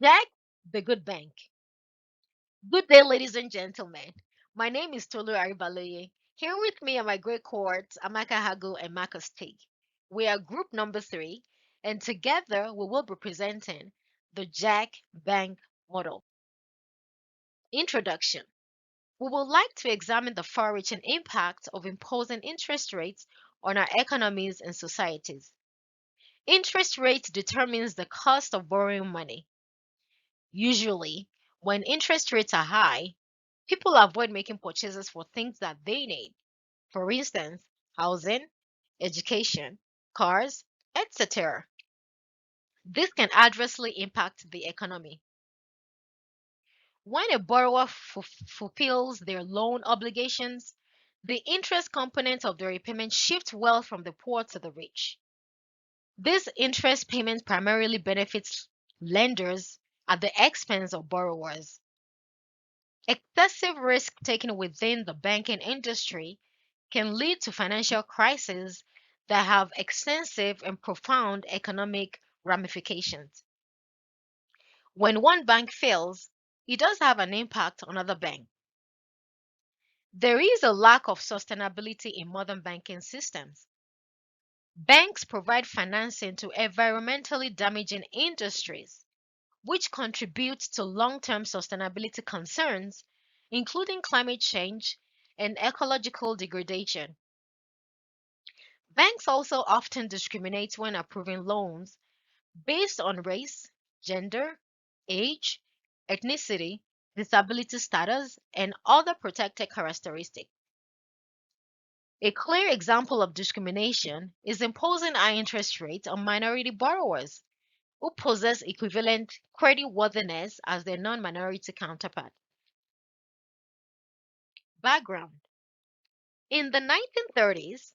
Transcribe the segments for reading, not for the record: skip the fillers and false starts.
JAK, the good bank. Good day, ladies and gentlemen. My name is Tolu.A. Here with me are my great cohorts, Amaka and Marcus.T. We are group number 3, and together we will be presenting the JAK Bank Model. Introduction. We would like to examine the far-reaching impact of imposing interest rates on our economies and societies. Interest rate determines the cost of borrowing money. Usually, when interest rates are high, people avoid making purchases for things that they need. For instance, housing, education, cars, etc. This can adversely impact the economy. When a borrower fulfills their loan obligations, the interest component of the repayment shifts wealth from the poor to the rich. This interest payment primarily benefits lenders at the expense of borrowers. Excessive risk taken within the banking industry can lead to financial crises that have extensive and profound economic ramifications. When one bank fails, it does have an impact on other banks. There is a lack of sustainability in modern banking systems. Banks provide financing to environmentally damaging industries, which contributes to long-term sustainability concerns, including climate change and ecological degradation. Banks also often discriminate when approving loans based on race, gender, age, ethnicity, disability status, and other protected characteristics. A clear example of discrimination is imposing high interest rates on minority borrowers who possess equivalent creditworthiness as their non-minority counterpart. Background. In the 1930s,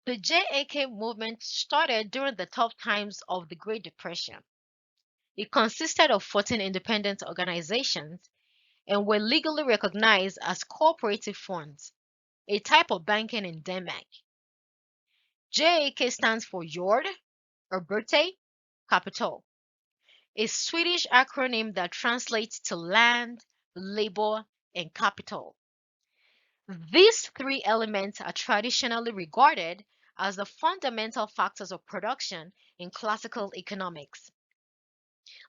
the JAK movement started during the tough times of the Great Depression. It consisted of 14 independent organizations and were legally recognized as cooperative funds, a type of banking in Denmark. JAK stands for Jord, Arbete, Capital, a Swedish acronym that translates to land, labor, and capital. These three elements are traditionally regarded as the fundamental factors of production in classical economics.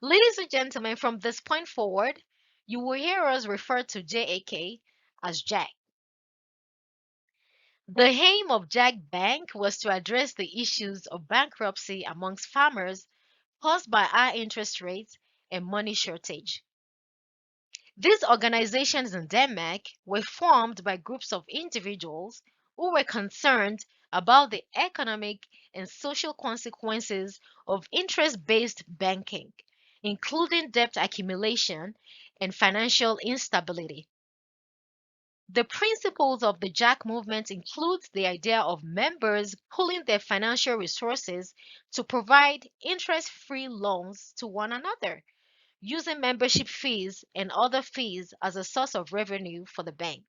Ladies and gentlemen, from this point forward, you will hear us refer to JAK as JAK. The aim of JAK Bank was to address the issues of bankruptcy amongst farmers caused by high interest rates and money shortage. These organizations in Denmark were formed by groups of individuals who were concerned about the economic and social consequences of interest-based banking, including debt accumulation and financial instability. The principles of the JAK movement include the idea of members pooling their financial resources to provide interest-free loans to one another, using membership fees and other fees as a source of revenue for the bank.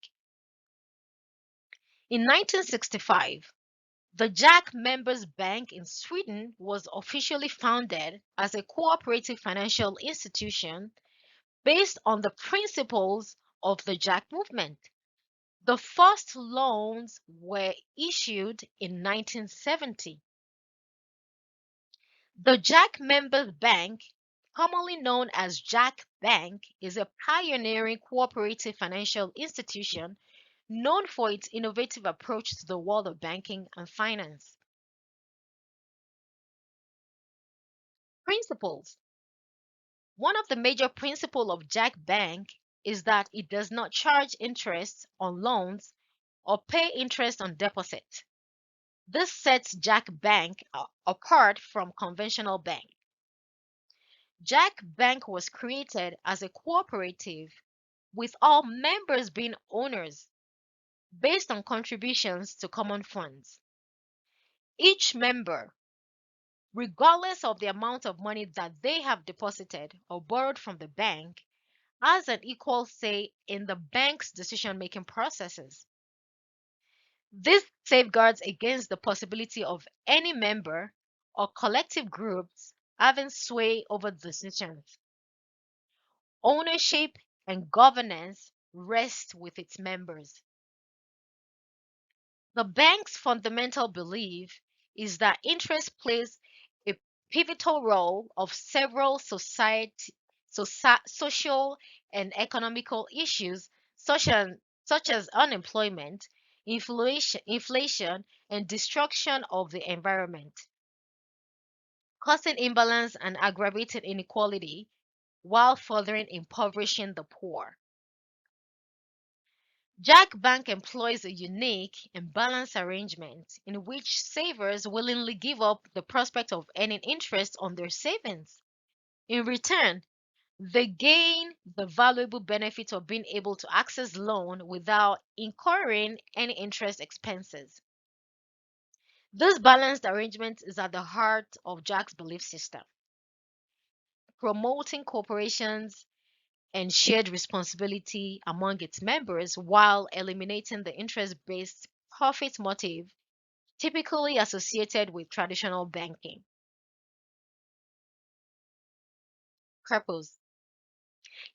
In 1965, the JAK Members Bank in Sweden was officially founded as a cooperative financial institution based on the principles of the JAK movement. The first loans were issued in 1970. The JAK Members Bank, commonly known as JAK Bank, is a pioneering cooperative financial institution known for its innovative approach to the world of banking and finance. Principles. One of the major principles of JAK Bank is that it does not charge interest on loans or pay interest on deposits. This sets JAK Bank apart from conventional banks. JAK Bank was created as a cooperative with all members being owners based on contributions to common funds. Each member, regardless of the amount of money that they have deposited or borrowed from the bank, has an equal say in the bank's decision-making processes. This safeguards against the possibility of any member or collective groups having sway over decisions. ownership, and governance rest with its members. The bank's fundamental belief is that interest plays a pivotal role of several social and economical issues such as unemployment, inflation, and destruction of the environment, causing imbalance and aggravating inequality while furthering impoverishing the poor. JAK Bank employs a unique and balanced arrangement in which savers willingly give up the prospect of earning interest on their savings. In return, they gain the valuable benefit of being able to access loan without incurring any interest expenses. This balanced arrangement is at the heart of JAK's belief system, promoting corporations and shared responsibility among its members while eliminating the interest based profit motive typically associated with traditional banking. Purpose: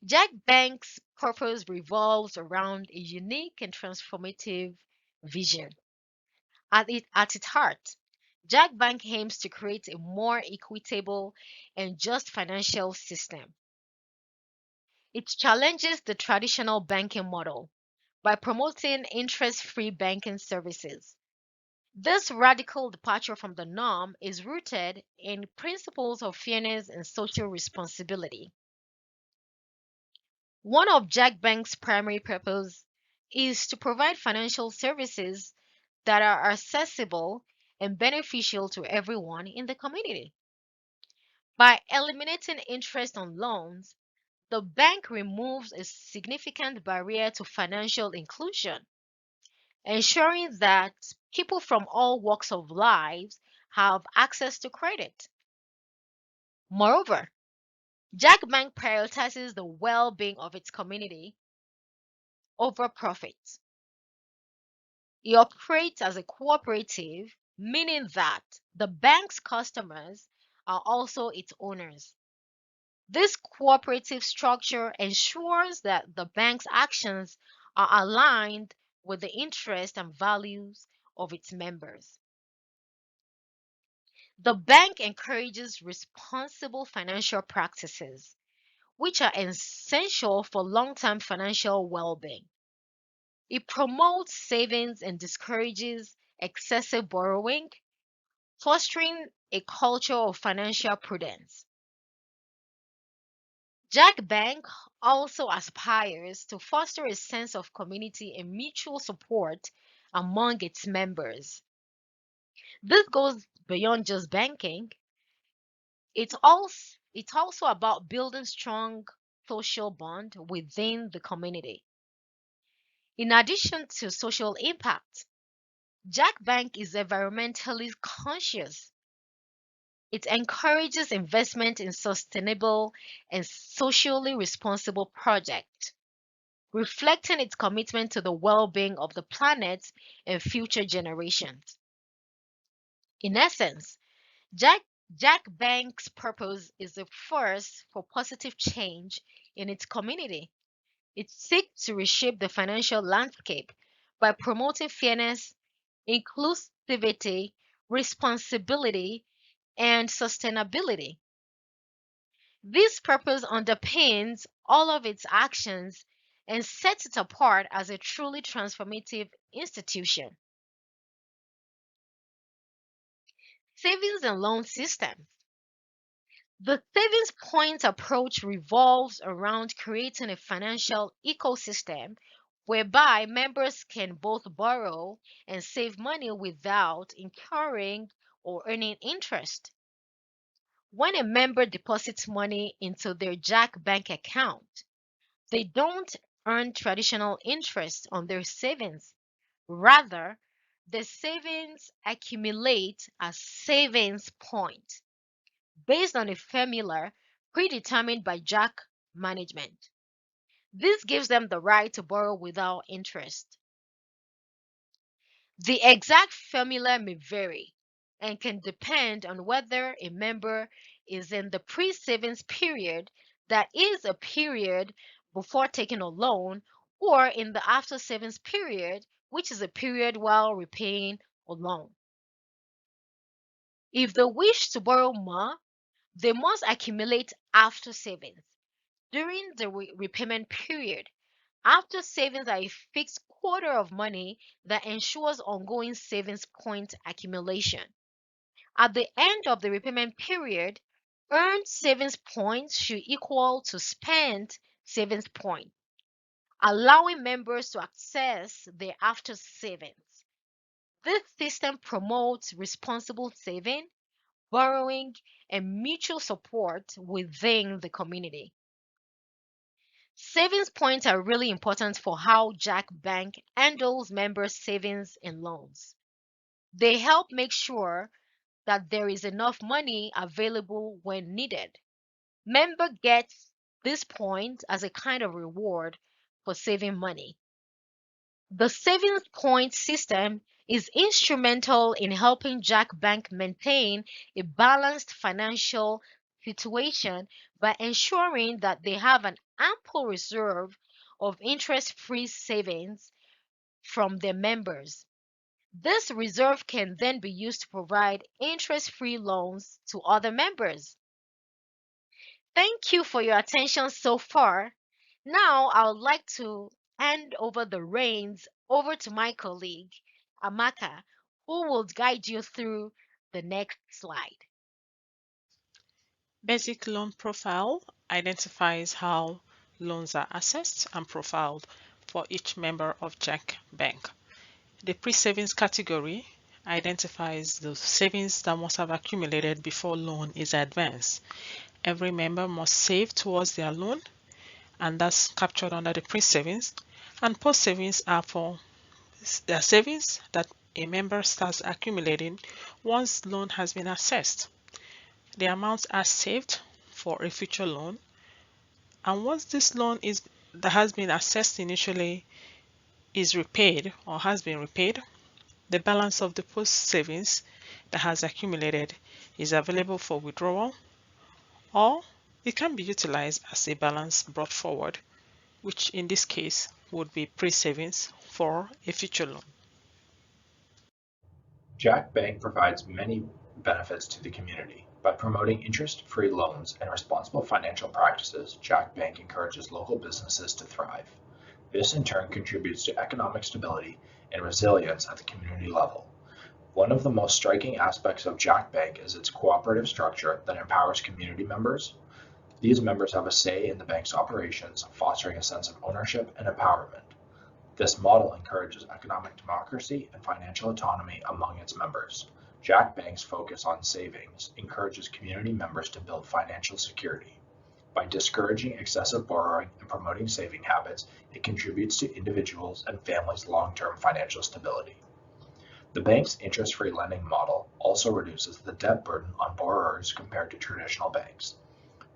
JAK Bank's purpose revolves around a unique and transformative vision. At its heart, JAK Bank aims to create a more equitable and just financial system. It challenges the traditional banking model by promoting interest free banking services. This radical departure from the norm is rooted in principles of fairness and social responsibility. One of JAK Bank's primary purpose is to provide financial services that are accessible and beneficial to everyone in the community. By eliminating interest on loans, the bank removes a significant barrier to financial inclusion, ensuring that people from all walks of life have access to credit. Moreover, JAK Bank prioritizes the well being of its community over profit. It operates as a cooperative, meaning that the bank's customers are also its owners. This cooperative structure ensures that the bank's actions are aligned with the interests and values of its members. The bank encourages responsible financial practices, which are essential for long term financial well being. It promotes savings and discourages excessive borrowing, fostering a culture of financial prudence. JAK Bank also aspires to foster a sense of community and mutual support among its members. This goes beyond just banking. It's also about building strong social bond within the community. In addition to social impact, JAK Bank is environmentally conscious. It encourages investment in sustainable and socially responsible projects, reflecting its commitment to the well-being of the planet and future generations. In essence, JAK, JAK Bank's purpose is a force for positive change in its community. It seeks to reshape the financial landscape by promoting fairness, inclusivity, responsibility, and sustainability. This purpose underpins all of its actions and sets it apart as a truly transformative institution. Savings and loan system. The savings point approach revolves around creating a financial ecosystem whereby members can both borrow and save money without incurring or earning interest. When a member deposits money into their JAK bank account, they don't earn traditional interest on their savings. Rather, the savings accumulate as savings points based on a formula predetermined by JAK management. This gives them the right to borrow without interest. The exact formula may vary and can depend on whether a member is in the pre savings period that is a period before taking a loan, or in the after savings period, which is a period while repaying a loan. If they wish to borrow more, they must accumulate after savings. During the repayment period, after savings are a fixed quota of money that ensures ongoing savings point accumulation. At the end of the repayment period, earned savings points should equal to spent savings points, allowing members to access their after savings. This system promotes responsible saving, borrowing, and mutual support within the community. Savings points are really important for how JAK Bank handles members' savings and loans. They help make sure that there is enough money available when needed. Member gets this point as a kind of reward for saving money. The savings point system is instrumental in helping JAK Bank maintain a balanced financial situation by ensuring that they have an ample reserve of interest-free savings from their members. This reserve can then be used to provide interest-free loans to other members. Thank you for your attention so far. Now, I would like to hand over the reins over to my colleague, Amaka, who will guide you through the next slide. Basic loan profile identifies how loans are assessed and profiled for each member of JAK Bank. The pre-savings category identifies the savings that must have accumulated before loan is advanced. Every member must save towards their loan, and that's captured under the pre-savings. And post-savings are for the savings that a member starts accumulating once loan has been assessed. The amounts are saved for a future loan, and once this loan is that has been assessed initially is repaid or has been repaid, the balance of the post savings that has accumulated is available for withdrawal, or it can be utilized as a balance brought forward, which in this case would be pre-savings for a future loan. JAK Bank provides many benefits to the community. By promoting interest-free loans and responsible financial practices, JAK Bank encourages local businesses to thrive. This in turn contributes to economic stability and resilience at the community level. One of the most striking aspects of JAK Bank is its cooperative structure that empowers community members. These members have a say in the bank's operations, fostering a sense of ownership and empowerment. This model encourages economic democracy and financial autonomy among its members. JAK Bank's focus on savings encourages community members to build financial security. By discouraging excessive borrowing and promoting saving habits, it contributes to individuals' and families' long-term financial stability. The bank's interest-free lending model also reduces the debt burden on borrowers compared to traditional banks.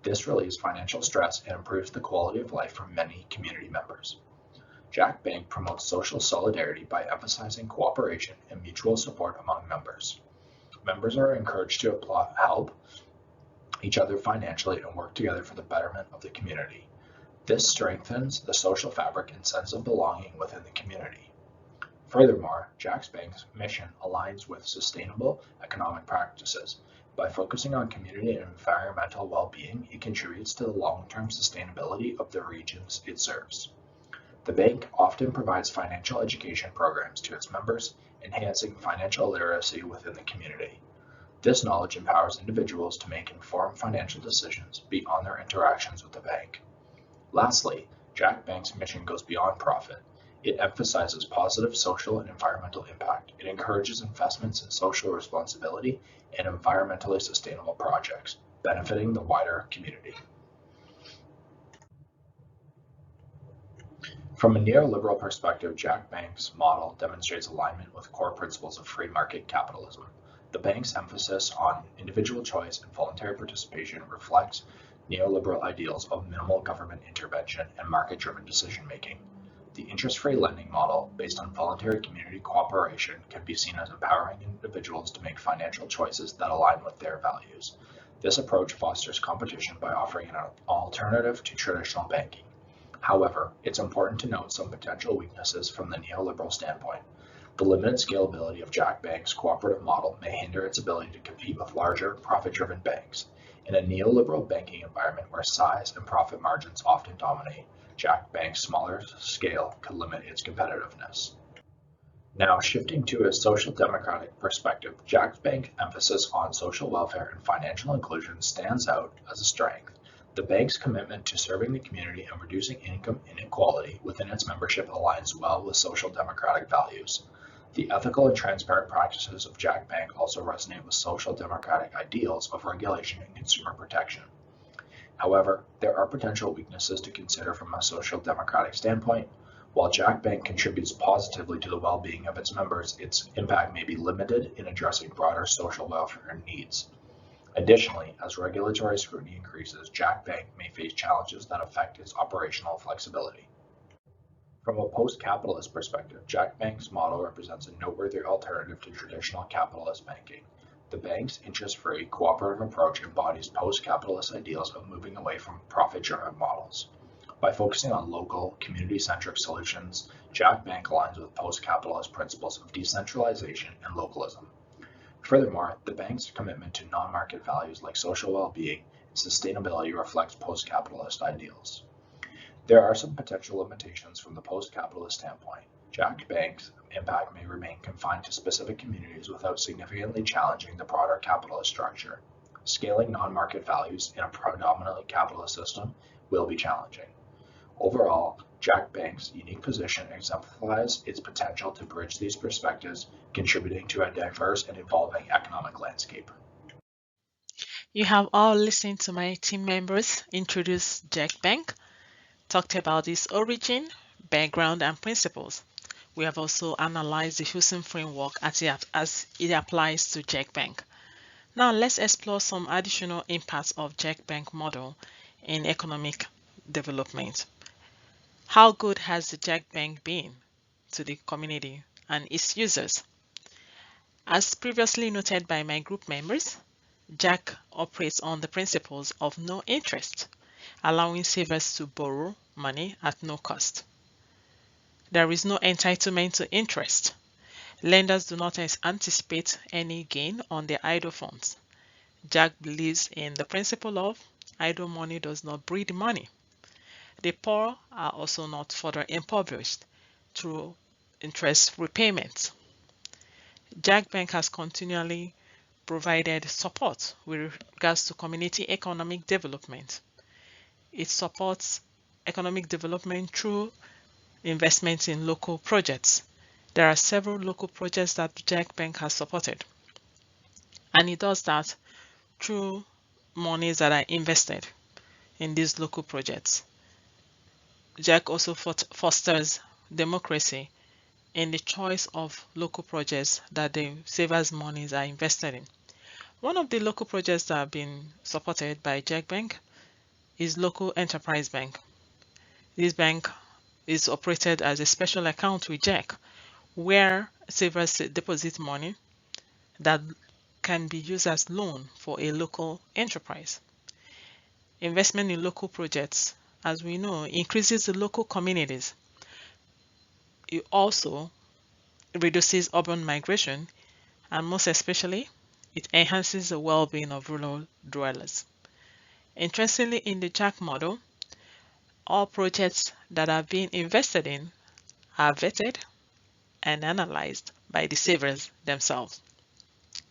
This relieves financial stress and improves the quality of life for many community members. JAK Bank promotes social solidarity by emphasizing cooperation and mutual support among members. Members are encouraged to help each other financially and work together for the betterment of the community. This strengthens the social fabric and sense of belonging within the community. Furthermore, JAK Bank's mission aligns with sustainable economic practices. By focusing on community and environmental well-being, it contributes to the long-term sustainability of the regions it serves. The bank often provides financial education programs to its members, enhancing financial literacy within the community. This knowledge empowers individuals to make informed financial decisions beyond their interactions with the bank. Lastly, JAK Bank's mission goes beyond profit. It emphasizes positive social and environmental impact. It encourages investments in social responsibility and environmentally sustainable projects, benefiting the wider community. From a neoliberal perspective, JAK Bank's model demonstrates alignment with core principles of free market capitalism. The bank's emphasis on individual choice and voluntary participation reflects neoliberal ideals of minimal government intervention and market-driven decision-making. The interest-free lending model, based on voluntary community cooperation, can be seen as empowering individuals to make financial choices that align with their values. This approach fosters competition by offering an alternative to traditional banking. However, it's important to note some potential weaknesses from the neoliberal standpoint. The limited scalability of JAK Bank's cooperative model may hinder its ability to compete with larger, profit-driven banks. In a neoliberal banking environment where size and profit margins often dominate, JAK Bank's smaller scale could limit its competitiveness. Now, shifting to a social democratic perspective, JAK Bank's emphasis on social welfare and financial inclusion stands out as a strength. The bank's commitment to serving the community and reducing income inequality within its membership aligns well with social democratic values. The ethical and transparent practices of JAK Bank also resonate with social democratic ideals of regulation and consumer protection. However, there are potential weaknesses to consider from a social democratic standpoint. While JAK Bank contributes positively to the well-being of its members, its impact may be limited in addressing broader social welfare needs. Additionally, as regulatory scrutiny increases, JAK Bank may face challenges that affect its operational flexibility. From a post-capitalist perspective, JAK Bank's model represents a noteworthy alternative to traditional capitalist banking. The bank's interest-free, cooperative approach embodies post-capitalist ideals of moving away from profit-driven models. By focusing on local, community-centric solutions, JAK Bank aligns with post-capitalist principles of decentralization and localism. Furthermore, the bank's commitment to non-market values like social well-being and sustainability reflects post-capitalist ideals. There are some potential limitations from the post-capitalist standpoint. JAK Bank's impact may remain confined to specific communities without significantly challenging the broader capitalist structure. Scaling non-market values in a predominantly capitalist system will be challenging. Overall, JAK Bank's unique position exemplifies its potential to bridge these perspectives, contributing to a diverse and evolving economic landscape. You have all listened to my team members introduce JAK Bank, talked about its origin, background, and principles. We have also analyzed the Houston framework as it applies to JAK Bank. Now let's explore some additional impacts of JAK Bank model in economic development. How good has the JAK Bank been to the community and its users? As previously noted by my group members, JAK operates on the principles of no interest, allowing savers to borrow money at no cost. There is no entitlement to interest. Lenders do not anticipate any gain on their idle funds. JAK believes in the principle of idle money does not breed money. The poor are also not further impoverished through interest repayments. JAK Bank has continually provided support with regards to community economic development. It supports economic development through investments in local projects. There are several local projects that JAK Bank has supported, and it does that through monies that are invested in these local projects. JAK also fosters democracy in the choice of local projects that the savers' monies are invested in. One of the local projects that have been supported by JAK Bank is Local Enterprise Bank. This bank is operated as a special account with JAK, where savers deposit money that can be used as loan for a local enterprise. Investment in local projects, as we know, increases the local communities. It also reduces urban migration, and most especially, it enhances the well-being of rural dwellers. Interestingly, in the JAK model, all projects that are being invested in are vetted and analyzed by the savers themselves.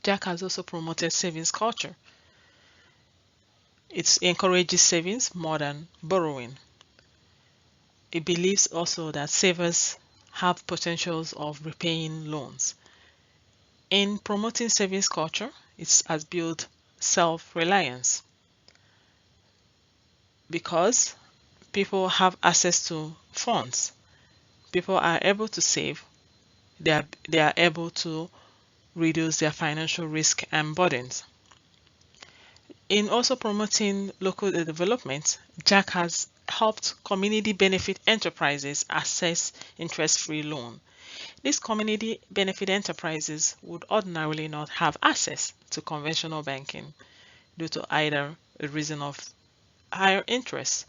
JAK has also promoted savings culture. It encourages savings more than borrowing. It believes also that savers have potentials of repaying loans. In promoting savings culture, it has built self-reliance because people have access to funds. People are able to save. They are able to reduce their financial risk and burdens. In also promoting local development, JAK has helped community benefit enterprises access interest-free loan. These community benefit enterprises would ordinarily not have access to conventional banking. due to either a reason of higher interest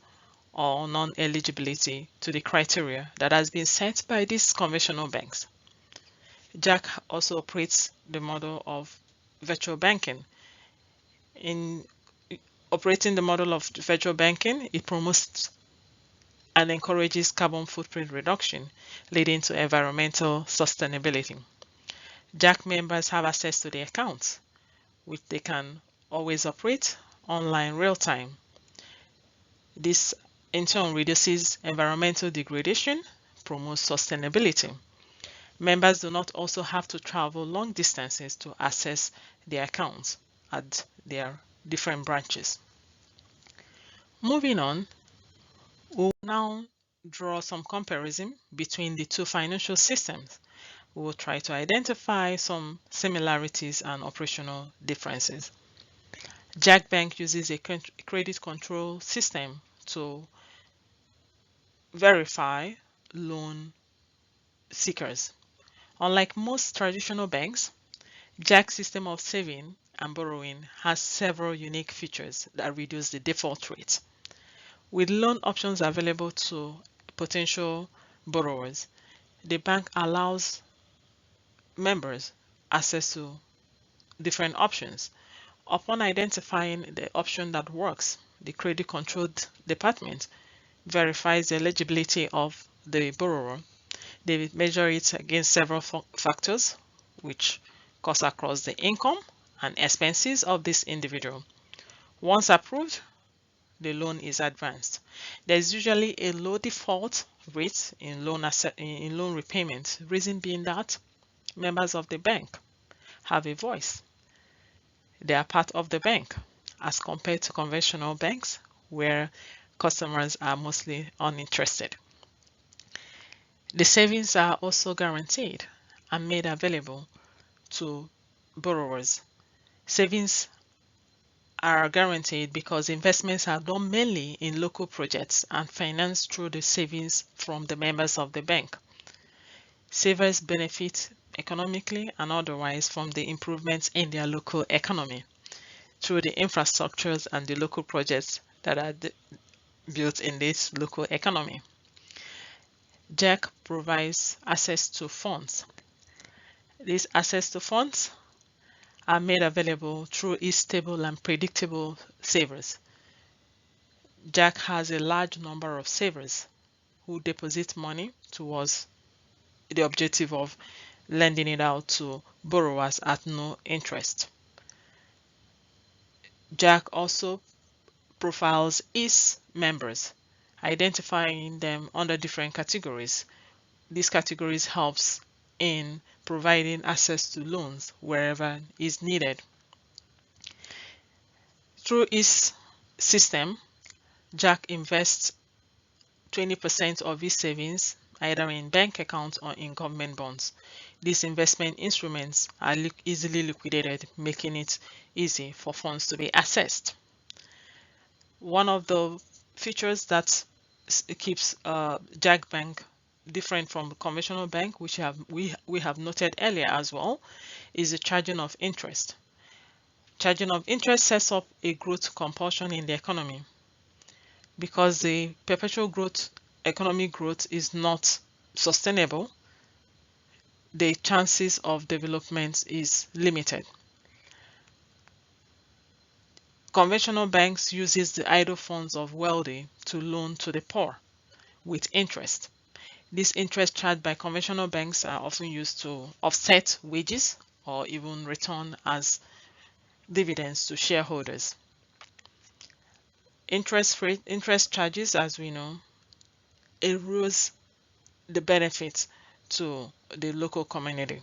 or non-eligibility to the criteria that has been set by these conventional banks. JAK also operates the model of virtual banking. In operating the model of virtual banking, it promotes and encourages carbon footprint reduction, leading to environmental sustainability. JAK members have access to the accounts, which they can always operate online real time. This in turn reduces environmental degradation, promotes sustainability. Members do not also have to travel long distances to access their accounts at their different branches. Moving on, we'll now draw some comparison between the two financial systems. We will try to identify some similarities and operational differences. JAK Bank uses a credit control system to verify loan seekers. Unlike most traditional banks, JAK's system of saving and borrowing has several unique features that reduce the default rate. With loan options available to potential borrowers, the bank allows members access to different options. Upon identifying the option that works, the credit control department verifies the eligibility of the borrower. They measure it against several factors, which cuts across the income and expenses of this individual. Once approved, the loan is advanced. There is usually a low default rate in loan repayment, reason being that members of the bank have a voice. They are part of the bank as compared to conventional banks where customers are mostly uninterested. The savings are also guaranteed and made available to borrowers. Savings are guaranteed because investments are done mainly in local projects and financed through the savings from the members of the bank. Savers benefit economically and otherwise from the improvements in their local economy through the infrastructures and the local projects that are built in this local economy. JAK provides access to funds. These access to funds are made available through its stable and predictable savers. JAK has a large number of savers who deposit money towards the objective of lending it out to borrowers at no interest. JAK also profiles its members, identifying them under different categories. These categories helps in providing access to loans wherever is needed. Through its system, JAK invests 20% of its savings either in bank accounts or in government bonds. These investment instruments are easily liquidated, making it easy for funds to be accessed. One of the features that keeps JAK Bank different from the conventional bank, which we have noted earlier as well, is the charging of interest. Charging of interest sets up a growth compulsion in the economy because the perpetual growth, economic growth is not sustainable. The chances of development is limited. Conventional banks uses the idle funds of wealthy to loan to the poor with interest. These interest charged by conventional banks are often used to offset wages or even return as dividends to shareholders. Interest charges, as we know, erodes the benefits to the local community.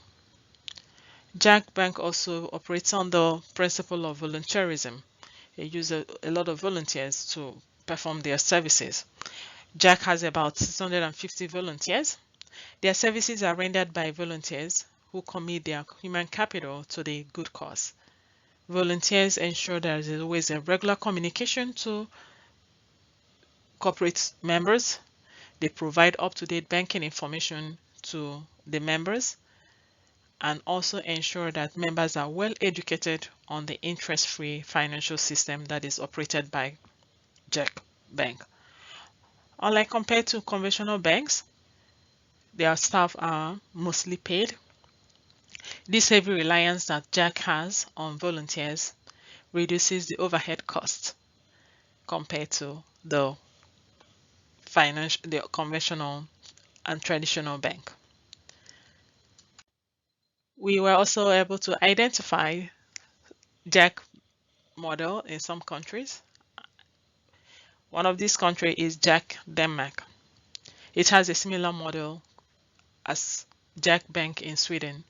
JAK Bank also operates on the principle of volunteerism. They use a lot of volunteers to perform their services. JAK has about 650 volunteers. Their services are rendered by volunteers who commit their human capital to the good cause. Volunteers ensure there is always a regular communication to corporate members. They provide up-to-date banking information to the members, and also ensure that members are well educated on the interest-free financial system that is operated by JAK Bank. Unlike compared to conventional banks, their staff are mostly paid. This heavy reliance that JAK has on volunteers reduces the overhead costs compared to the conventional and traditional bank. We were also able to identify JAK model in some countries. One of these countries is JAK Denmark. It has a similar model as JAK Bank in Sweden.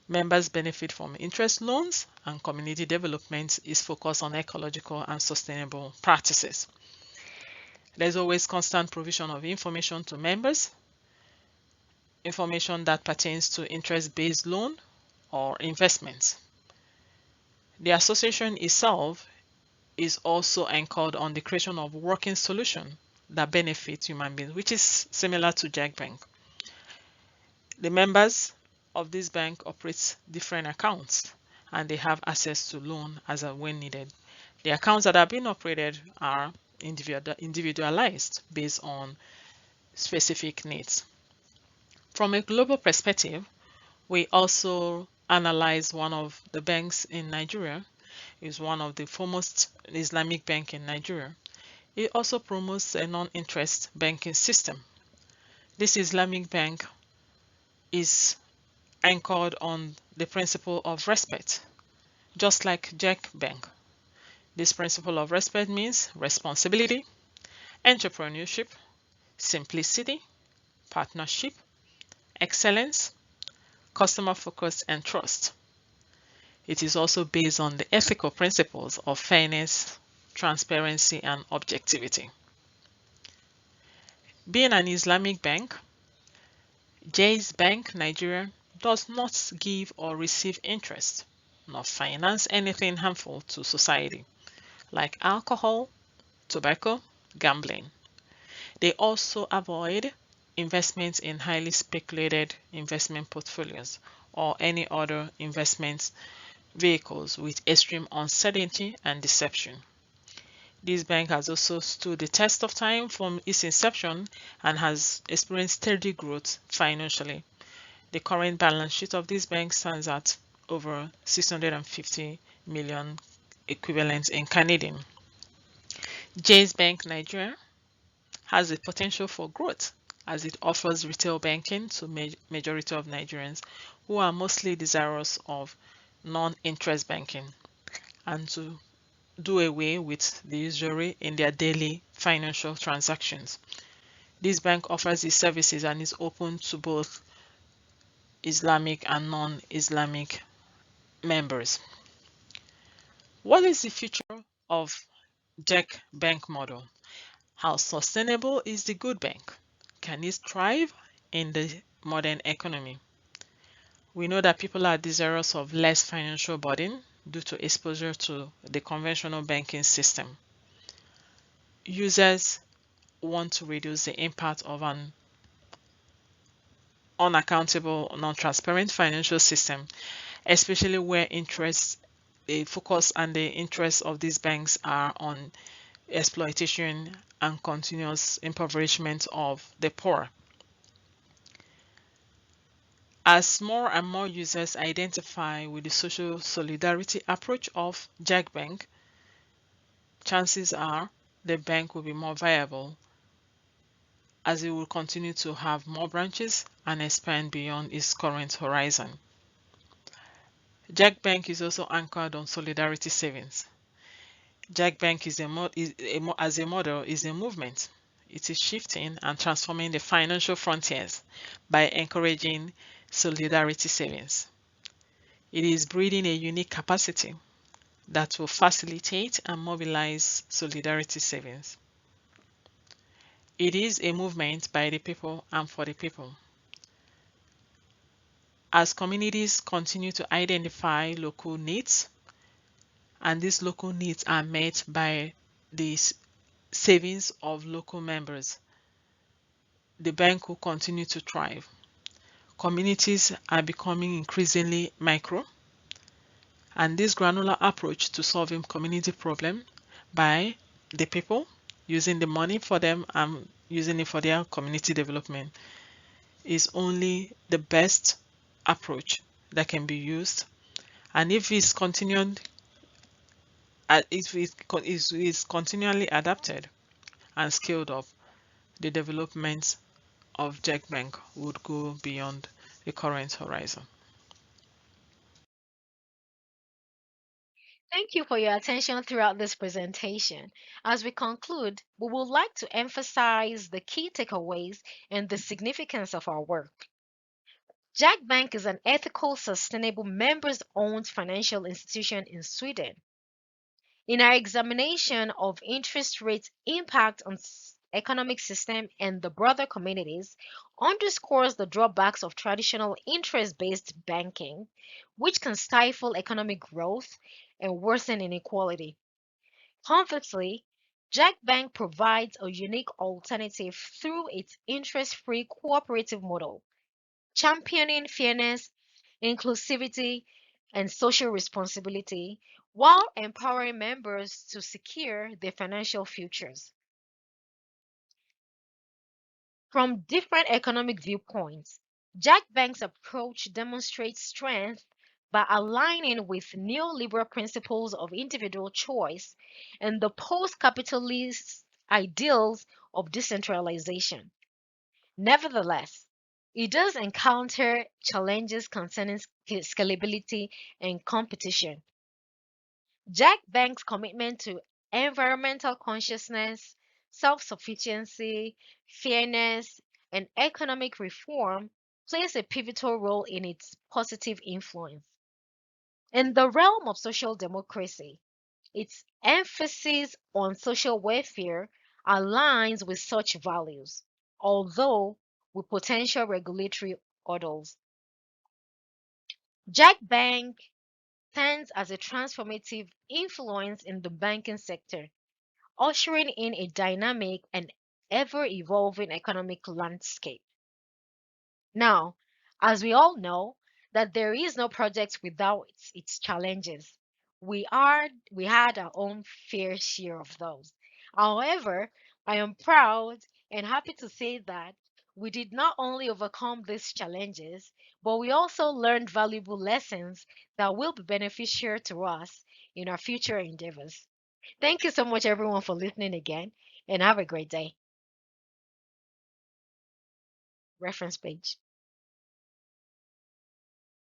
Members benefit from interest loans, and community development is focused on ecological and sustainable practices. There's always constant provision of information to members, information that pertains to interest-based loan or investments. The association itself is also anchored on the creation of working solution that benefit human beings, which is similar to JAK Bank. The members of this bank operate different accounts and they have access to loan as and when needed. The accounts that are being operated are individualized based on specific needs. From a global perspective, we also analyze one of the banks in Nigeria. It's one of the foremost Islamic bank in Nigeria. It also promotes a non-interest banking system. This Islamic bank is anchored on the principle of respect, just like JAK Bank. This principle of respect means responsibility, entrepreneurship, simplicity, partnership, excellence, customer focus, and trust. It is also based on the ethical principles of fairness, transparency, and objectivity. Being an Islamic bank, Jaiz Bank Nigeria does not give or receive interest, nor finance anything harmful to society, like alcohol, tobacco, gambling. They also avoid investments in highly speculated investment portfolios or any other investment vehicles with extreme uncertainty and deception. This bank has also stood the test of time from its inception and has experienced steady growth financially. The current balance sheet of this bank stands at over 650 million equivalent in Canadian. Jaiz Bank Nigeria has the potential for growth as it offers retail banking to majority of Nigerians who are mostly desirous of non-interest banking and to do away with the usury in their daily financial transactions. This bank offers these services and is open to both Islamic and non-Islamic members. What is the future of JAK Bank model? How sustainable is the good bank? Can it thrive in the modern economy? We know that people are desirous of less financial burden due to exposure to the conventional banking system. Users want to reduce the impact of an unaccountable, non-transparent financial system, especially where the focus and the interests of these banks are on exploitation and continuous impoverishment of the poor. As more and more users identify with the social solidarity approach of JAK Bank, chances are the bank will be more viable as it will continue to have more branches and expand beyond its current horizon. JAK Bank is also anchored on solidarity savings. JAK Bank as a model is a movement. It is shifting and transforming the financial frontiers by encouraging solidarity savings. It is breeding a unique capacity that will facilitate and mobilize solidarity savings. It is a movement by the people and for the people. As communities continue to identify local needs, and these local needs are met by the savings of local members, the bank will continue to thrive. Communities are becoming increasingly micro, and this granular approach to solving community problem by the people using the money for them and using it for their community development is only the best approach that can be used. And if it's continued, if it's continually adapted and scaled up, the development of JAK Bank would go beyond the current horizon. Thank you for your attention throughout this presentation. As we conclude, we would like to emphasize the key takeaways and the significance of our work. JAK Bank is an ethical, sustainable, members-owned financial institution in Sweden. In our examination of interest rates' impact on economic system and the broader communities, underscores the drawbacks of traditional interest-based banking, which can stifle economic growth and worsen inequality. Conversely, JAK Bank provides a unique alternative through its interest-free cooperative model, championing fairness, inclusivity, and social responsibility while empowering members to secure their financial futures. From different economic viewpoints, JAK Bank's approach demonstrates strength by aligning with neoliberal principles of individual choice and the post capitalist ideals of decentralization. Nevertheless, it does encounter challenges concerning scalability and competition. JAK Bank's commitment to environmental consciousness, self sufficiency, fairness, and economic reform plays a pivotal role in its positive influence. In the realm of social democracy, its emphasis on social welfare aligns with such values, although with potential regulatory hurdles. JAK Bank stands as a transformative influence in the banking sector, ushering in a dynamic and ever evolving economic landscape. Now, as we all know, that there is no project without its challenges. We had our own fair share of those. However, I am proud and happy to say that we did not only overcome these challenges, but we also learned valuable lessons that will be beneficial to us in our future endeavors. Thank you so much, everyone, for listening again, and have a great day. Reference page.